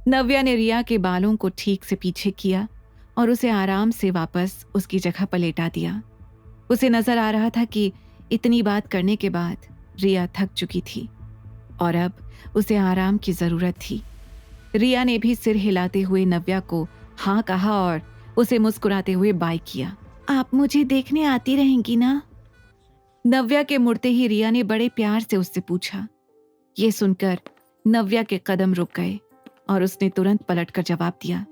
नव्या ने रिया के बालों को ठीक से पीछे किया और उसे आराम से वापस उसकी जगह पर लेटा दिया। उसे नजर आ रहा था कि इतनी बात करने के बाद रिया थक चुकी थी और अब उसे आराम की जरूरत थी। रिया ने भी सिर हिलाते हुए नव्या को हाँ कहा और उसे मुस्कुराते हुए बाय किया। आप मुझे देखने आती रहेंगी ना? नव्या के मुड़ते ही रिया ने बड़े प्यार से उससे पूछा। ये सुनकर नव्या के कदम रुक गए और उसने तुरंत पलटकर जवाब दिया,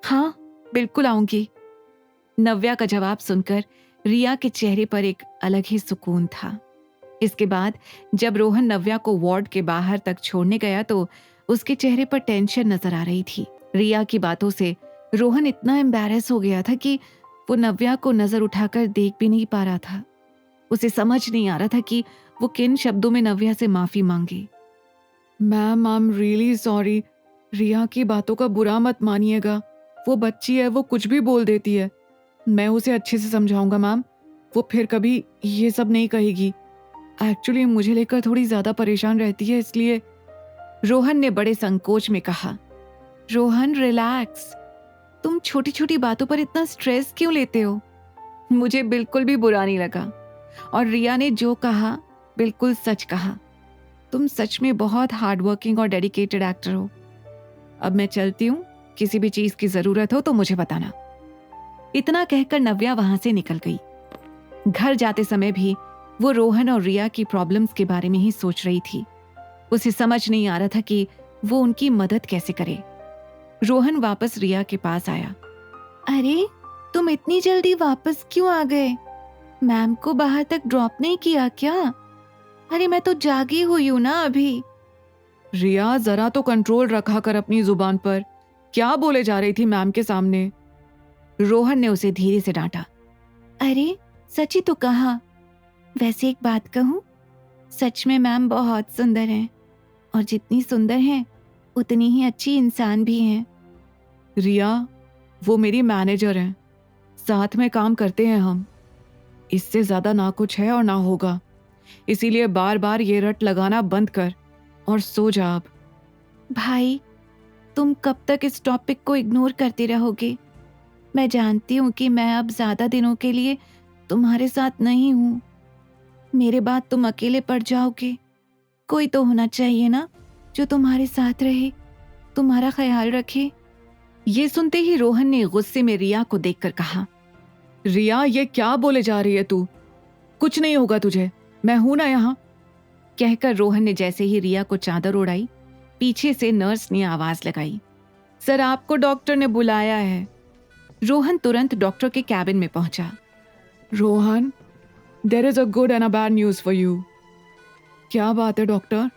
हाँ बिल्कुल आऊंगी। नव्या का जवाब सुनकर रिया के चेहरे पर एक अलग ही सुकून था। इसके बाद जब रोहन नव्या को वार्ड के बाहर तक छोड़ने गया तो उसके चेहरे पर टेंशन नजर आ रही थी। रिया की बातों से रोहन इतना एम्बैरेस हो गया था कि वो नव्या को नजर उठाकर देख भी नहीं पा रहा था। उसे समझ नहीं आ रहा था कि वो किन शब्दों में नव्या से माफी मांगे। Ma'am I am really sorry, Riya की बातों का बुरा मत मानिएगा। वो बच्ची है, वो कुछ भी बोल देती है। मैं उसे अच्छे से समझाऊंगा मैम, वो फिर कभी ये सब नहीं कहेगी। एक्चुअली मुझे लेकर थोड़ी ज्यादा परेशान रहती है इसलिए। रोहन ने बड़े संकोच में कहा। रोहन रिलैक्स, तुम छोटी छोटी बातों पर इतना स्ट्रेस क्यों लेते हो? मुझे बिल्कुल भी बुरा नहीं लगा और रिया ने जो कहा बिल्कुल सच कहा। तुम सच में बहुत हार्डवर्किंग और डेडिकेटेड एक्टर हो। अब मैं चलती हूँ, किसी भी चीज की जरूरत हो तो मुझे बताना। इतना कहकर नव्या वहां से निकल गई। घर जाते समय भी वो रोहन और रिया की प्रॉब्लम्स के बारे में ही सोच रही थी। उसे समझ नहीं आ रहा था कि वो उनकी मदद कैसे करे। रोहन वापस रिया के पास आया। अरे तुम इतनी जल्दी वापस क्यों आ गए? मैम को बाहर तक ड्रॉप नहीं किया क्या? अरे मैं तो जागी हुई हूं ना अभी। रिया जरा तो कंट्रोल रखा कर अपनी जुबान पर। क्या बोले जा रही थी मैम के सामने? रोहन ने उसे धीरे से डांटा। अरे सच ही तो कहा। वैसे एक बात कहूं, सच में मैम बहुत सुंदर हैं और जितनी सुंदर हैं उतनी ही अच्छी इंसान भी हैं। रिया, वो मेरी मैनेजर हैं, साथ में काम करते हैं हम। इससे ज्यादा ना कुछ है और ना होगा, इसीलिए बार बार ये रट लगाना बंद कर और सो जा अब। भाई तुम कब तक इस टॉपिक को इग्नोर करते रहोगे? मैं जानती हूँ कि मैं अब ज्यादा दिनों के लिए तुम्हारे साथ नहीं हूँ। मेरे बाद तुम अकेले पड़ जाओगे। कोई तो होना चाहिए ना जो तुम्हारे साथ रहे, तुम्हारा ख्याल रखे। ये सुनते ही रोहन ने गुस्से में रिया को देखकर कहा। रिया ये क्या बोले जा रही है तू? कुछ नहीं होगा तुझे, मैं हूं ना यहाँ। कहकर रोहन ने जैसे ही रिया को चादर ओढ़ाई, पीछे से नर्स ने आवाज लगाई। सर आपको डॉक्टर ने बुलाया है। रोहन तुरंत डॉक्टर के कैबिन में पहुंचा। Rohan, there is a good and a bad news for you. क्या बात है डॉक्टर?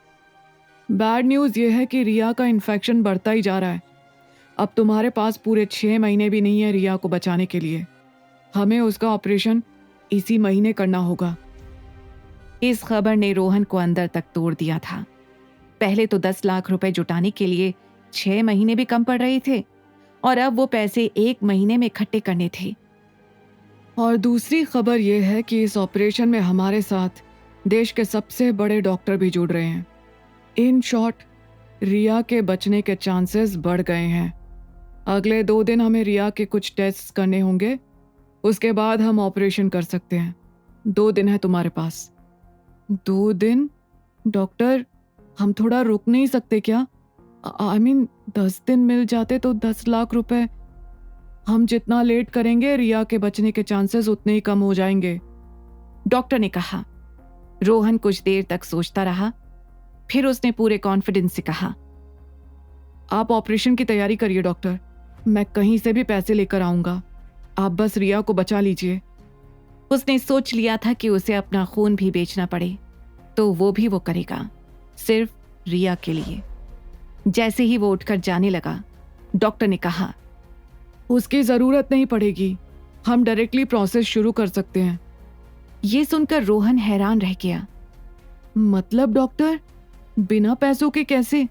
बैड न्यूज ये है कि रिया का इन्फेक्शन बढ़ता ही जा रहा है। अब तुम्हारे पास पूरे 6 महीने भी नहीं है रिया को बचाने के लिए। हमें उसका ऑपरेशन इसी महीने करना होगा। इस खबर ने रोहन को अंदर तक तोड़ दिया था। पहले तो 10 लाख रुपए जुटाने के लिए 6 महीने भी कम पड़ रहे थे और अब वो पैसे 1 महीने में इकट्ठे करने थे। और दूसरी खबर यह है कि इस ऑपरेशन में हमारे साथ देश के सबसे बड़े डॉक्टर भी जुड़ रहे हैं। इन शॉर्ट, रिया के बचने के चांसेस बढ़ गए हैं। अगले 2 दिन हमें रिया के कुछ टेस्ट करने होंगे, उसके बाद हम ऑपरेशन कर सकते हैं। 2 दिन है तुम्हारे पास। 2 दिन? डॉक्टर, हम थोड़ा रुक नहीं सकते क्या? आई मीन 10 दिन मिल जाते तो 10 लाख रुपए। हम जितना लेट करेंगे रिया के बचने के चांसेस उतने ही कम हो जाएंगे, डॉक्टर ने कहा। रोहन कुछ देर तक सोचता रहा, फिर उसने पूरे कॉन्फिडेंस से कहा, आप ऑपरेशन की तैयारी करिए डॉक्टर, मैं कहीं से भी पैसे लेकर आऊंगा, आप बस रिया को बचा लीजिए। उसने सोच लिया था कि उसे अपना खून भी बेचना पड़े तो वो भी वो करेगा, सिर्फ रिया के लिए। जैसे ही वो उठकर जाने लगा, डॉक्टर ने कहा, उसकी जरूरत नहीं पड़ेगी, हम डायरेक्टली प्रोसेस शुरू कर सकते हैं। ये सुनकर रोहन हैरान रह गया। मतलब डॉक्टर, बिना पैसों के कैसे?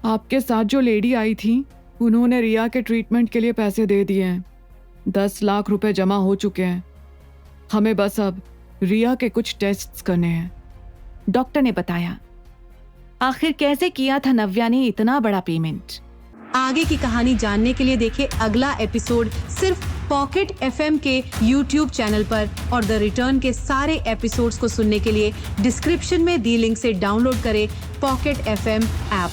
आपके साथ जो लेडी आई थी उन्होंने रिया के ट्रीटमेंट के लिए पैसे दे दिए हैं। 10 लाख रुपए जमा हो चुके हैं। हमें बस अब रिया के कुछ टेस्ट्स करने हैं, डॉक्टर ने बताया। आखिर कैसे किया था नव्या ने इतना बड़ा पेमेंट? आगे की कहानी जानने के लिए देखिए अगला एपिसोड सिर्फ पॉकेट एफएम के यूट्यूब चैनल पर और द रिटर्न के सारे एपिसोड्स को सुनने के लिए डिस्क्रिप्शन में दी लिंक से डाउनलोड करें पॉकेट एफएम ऐप।